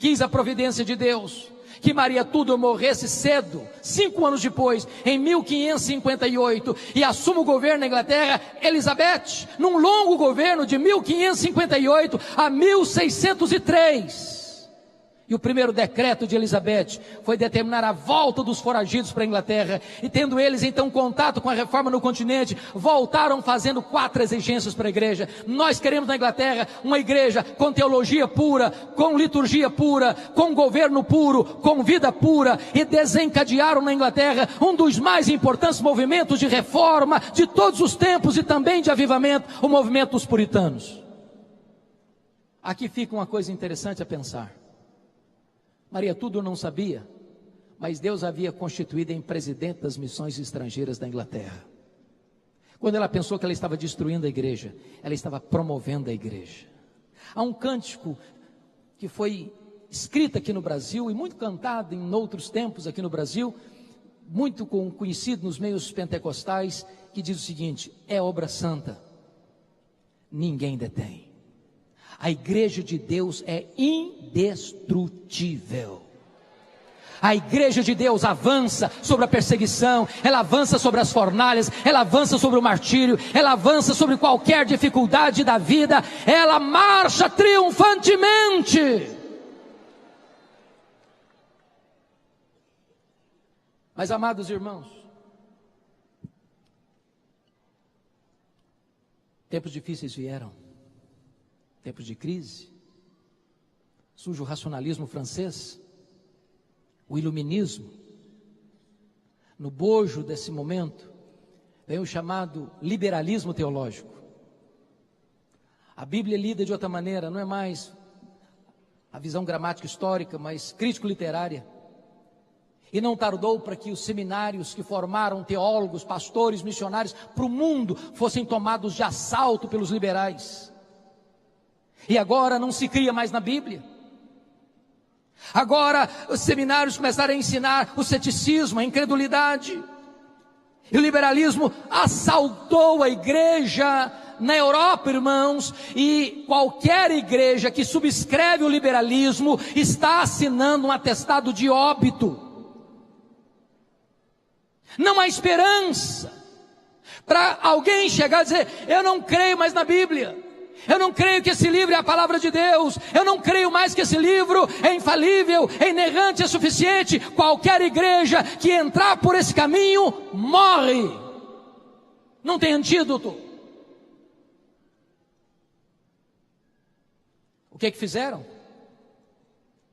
quis a providência de Deus que Maria Tudor morresse cedo, 5 anos depois, em 1558, e assuma o governo da Inglaterra Elizabeth, num longo governo de 1558 a 1603. E o primeiro decreto de Elizabeth foi determinar a volta dos foragidos para a Inglaterra, e tendo eles então contato com a reforma no continente, voltaram fazendo 4 exigências para a igreja. Nós queremos na Inglaterra uma igreja com teologia pura, com liturgia pura, com governo puro, com vida pura, e desencadearam na Inglaterra um dos mais importantes movimentos de reforma de todos os tempos e também de avivamento, o movimento dos puritanos. Aqui fica uma coisa interessante a pensar. Maria Tudor não sabia, mas Deus havia constituído em presidente das missões estrangeiras da Inglaterra. Quando ela pensou que ela estava destruindo a igreja, ela estava promovendo a igreja. Há um cântico que foi escrito aqui no Brasil e muito cantado em outros tempos aqui no Brasil, muito conhecido nos meios pentecostais, que diz o seguinte: é obra santa, ninguém detém. A igreja de Deus é indestrutível. A igreja de Deus avança sobre a perseguição, ela avança sobre as fornalhas, ela avança sobre o martírio, ela avança sobre qualquer dificuldade da vida, ela marcha triunfantemente. Mas, amados irmãos, tempos difíceis vieram. Tempos de crise, surge o racionalismo francês, o iluminismo. No bojo desse momento, vem o chamado liberalismo teológico. A Bíblia é lida de outra maneira, não é mais a visão gramática histórica, mas crítico-literária. E não tardou para que os seminários que formaram teólogos, pastores, missionários para o mundo fossem tomados de assalto pelos liberais. E agora não se cria mais na Bíblia. Agora os seminários começaram a ensinar o ceticismo, a incredulidade. E o liberalismo assaltou a igreja na Europa, irmãos. E qualquer igreja que subscreve o liberalismo está assinando um atestado de óbito. Não há esperança para alguém chegar e dizer: eu não creio mais na Bíblia. Eu não creio que esse livro é a palavra de Deus. Eu não creio mais que esse livro é infalível, é inerrante, é suficiente. Qualquer igreja que entrar por esse caminho, morre. Não tem antídoto. O que fizeram?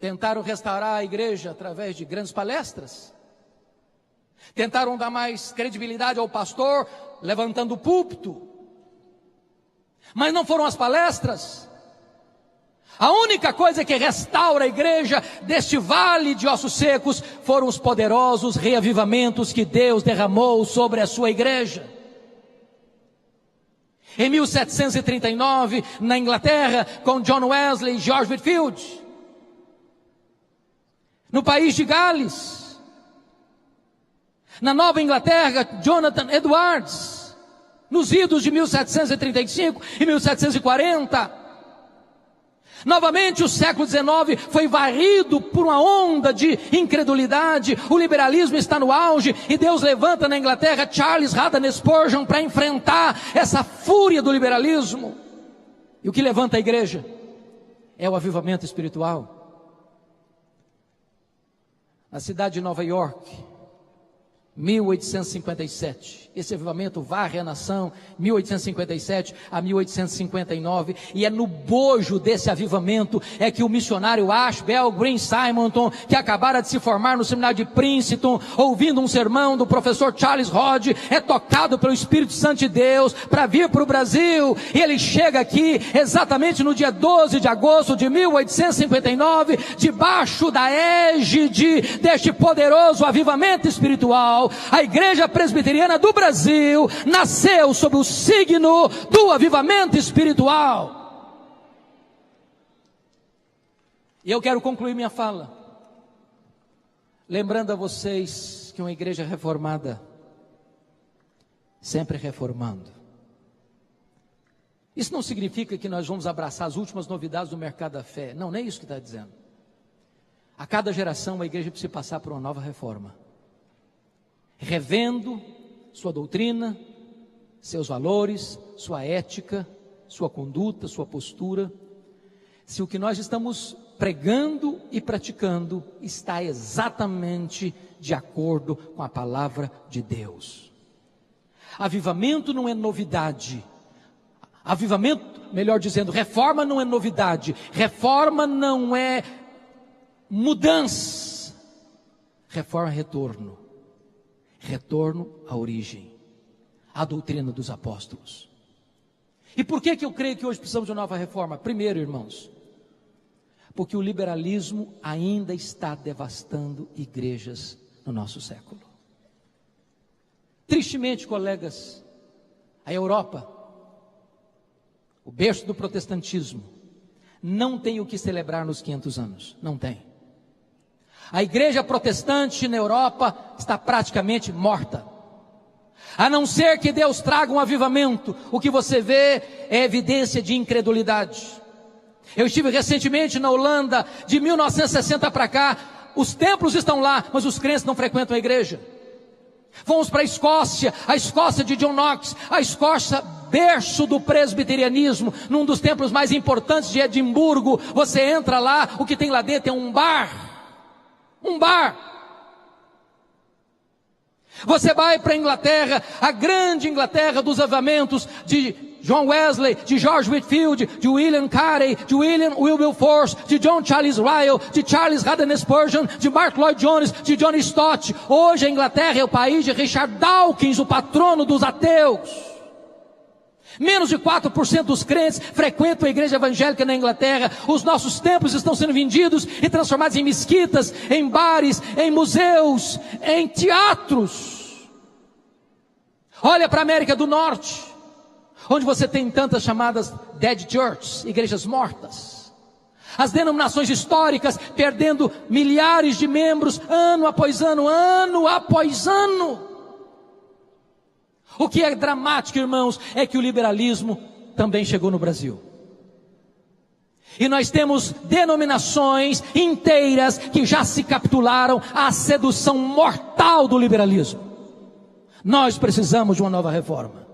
Tentaram restaurar a igreja através de grandes palestras. Tentaram dar mais credibilidade ao pastor, levantando o púlpito. Mas não foram as palestras. A única coisa que restaura a igreja deste vale de ossos secos foram os poderosos reavivamentos que Deus derramou sobre a sua igreja. Em 1739, na Inglaterra, com John Wesley e George Whitefield. No país de Gales. Na Nova Inglaterra, Jonathan Edwards. Nos idos de 1735 e 1740. Novamente o século XIX foi varrido por uma onda de incredulidade. O liberalismo está no auge e Deus levanta na Inglaterra Charles Haddon Spurgeon para enfrentar essa fúria do liberalismo. E o que levanta a igreja é o avivamento espiritual. Na cidade de Nova York, 1857, esse avivamento varre a nação, 1857 a 1859, e é no bojo desse avivamento é que o missionário Ashbel Green Simonton, que acabara de se formar no seminário de Princeton, ouvindo um sermão do professor Charles Hodge, é tocado pelo Espírito Santo de Deus para vir para o Brasil, e ele chega aqui exatamente no dia 12 de agosto de 1859, debaixo da égide deste poderoso avivamento espiritual. A igreja presbiteriana do Brasil nasceu sob o signo do avivamento espiritual. E eu quero concluir minha fala lembrando a vocês que uma igreja reformada sempre reformando. Isso não significa que nós vamos abraçar as últimas novidades do mercado da fé. Não, nem isso que está dizendo. A cada geração a igreja precisa passar por uma nova reforma, revendo sua doutrina, seus valores, sua ética, sua conduta, sua postura, se o que nós estamos pregando e praticando está exatamente de acordo com a palavra de Deus. Avivamento não é novidade. Avivamento, melhor dizendo, reforma não é novidade. Reforma não é mudança. Reforma é retorno. Retorno à origem, à doutrina dos apóstolos. E por que eu creio que hoje precisamos de uma nova reforma? Primeiro, irmãos, porque o liberalismo ainda está devastando igrejas no nosso século. Tristemente, colegas, a Europa, o berço do protestantismo, não tem o que celebrar nos 500 anos, não tem. A igreja protestante na Europa está praticamente morta. A não ser que Deus traga um avivamento, o que você vê é evidência de incredulidade. Eu estive recentemente na Holanda, de 1960 para cá, os templos estão lá, mas os crentes não frequentam a igreja. Fomos para a Escócia de John Knox, a Escócia berço do presbiterianismo, num dos templos mais importantes de Edimburgo. Você entra lá, o que tem lá dentro é um bar. Você vai para a Inglaterra, a grande Inglaterra dos avivamentos de John Wesley, de George Whitefield, de William Carey, de William Wilberforce, de John Charles Ryle, de Charles Haddon Spurgeon, de Mark Lloyd Jones, de John Stott. Hoje a Inglaterra é o país de Richard Dawkins, o patrono dos ateus. Menos de 4% dos crentes frequentam a igreja evangélica na Inglaterra. Os nossos templos estão sendo vendidos e transformados em mesquitas, em bares, em museus, em teatros. Olha para a América do Norte, onde você tem tantas chamadas dead churches, igrejas mortas. As denominações históricas perdendo milhares de membros, ano após ano, ano após ano. O que é dramático, irmãos, é que o liberalismo também chegou no Brasil. E nós temos denominações inteiras que já se capitularam à sedução mortal do liberalismo. Nós precisamos de uma nova reforma.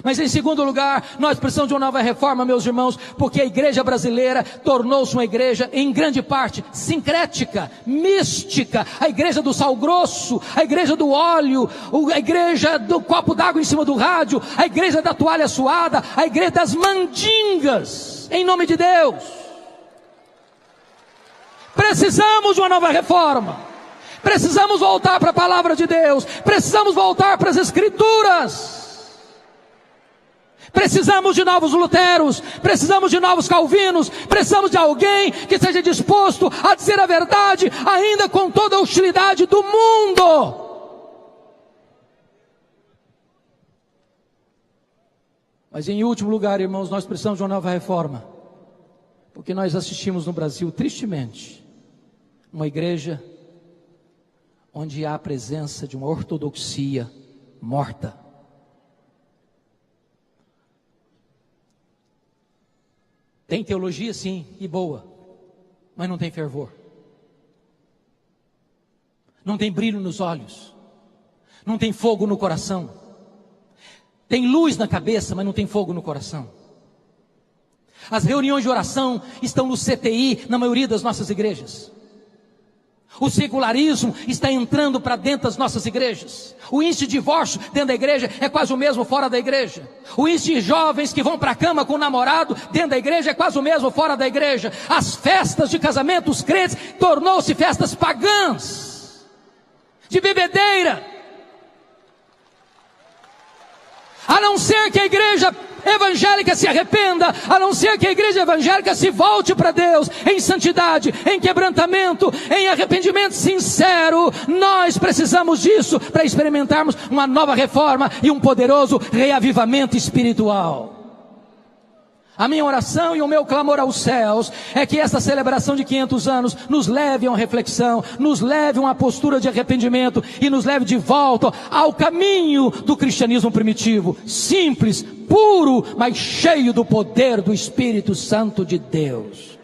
Mas em segundo lugar, nós precisamos de uma nova reforma, meus irmãos, porque a igreja brasileira tornou-se uma igreja, em grande parte, sincrética, mística. A igreja do sal grosso, a igreja do óleo, a igreja do copo d'água em cima do rádio, a igreja da toalha suada, a igreja das mandingas, em nome de Deus. Precisamos de uma nova reforma. Precisamos voltar para a palavra de Deus. Precisamos voltar para as Escrituras. Precisamos de novos Luteros, precisamos de novos Calvinos, precisamos de alguém que esteja disposto a dizer a verdade, ainda com toda a hostilidade do mundo. Mas em último lugar, irmãos, nós precisamos de uma nova reforma, porque nós assistimos no Brasil, tristemente, uma igreja onde há a presença de uma ortodoxia morta. Tem teologia, sim, e boa, mas não tem fervor. Não tem brilho nos olhos. Não tem fogo no coração. Tem luz na cabeça, mas não tem fogo no coração. As reuniões de oração estão no CTI, na maioria das nossas igrejas. O secularismo está entrando para dentro das nossas igrejas. O índice de divórcio dentro da igreja é quase o mesmo fora da igreja. O índice de jovens que vão para a cama com o namorado dentro da igreja é quase o mesmo fora da igreja. As festas de casamento, os crentes, tornou-se festas pagãs, de bebedeira. A não ser que a igreja evangélica se arrependa, a não ser que a igreja evangélica se volte para Deus em santidade, em quebrantamento, em arrependimento sincero. Nós precisamos disso para experimentarmos uma nova reforma e um poderoso reavivamento espiritual. A minha oração e o meu clamor aos céus é que esta celebração de 500 anos nos leve a uma reflexão, nos leve a uma postura de arrependimento e nos leve de volta ao caminho do cristianismo primitivo, simples, puro, mas cheio do poder do Espírito Santo de Deus.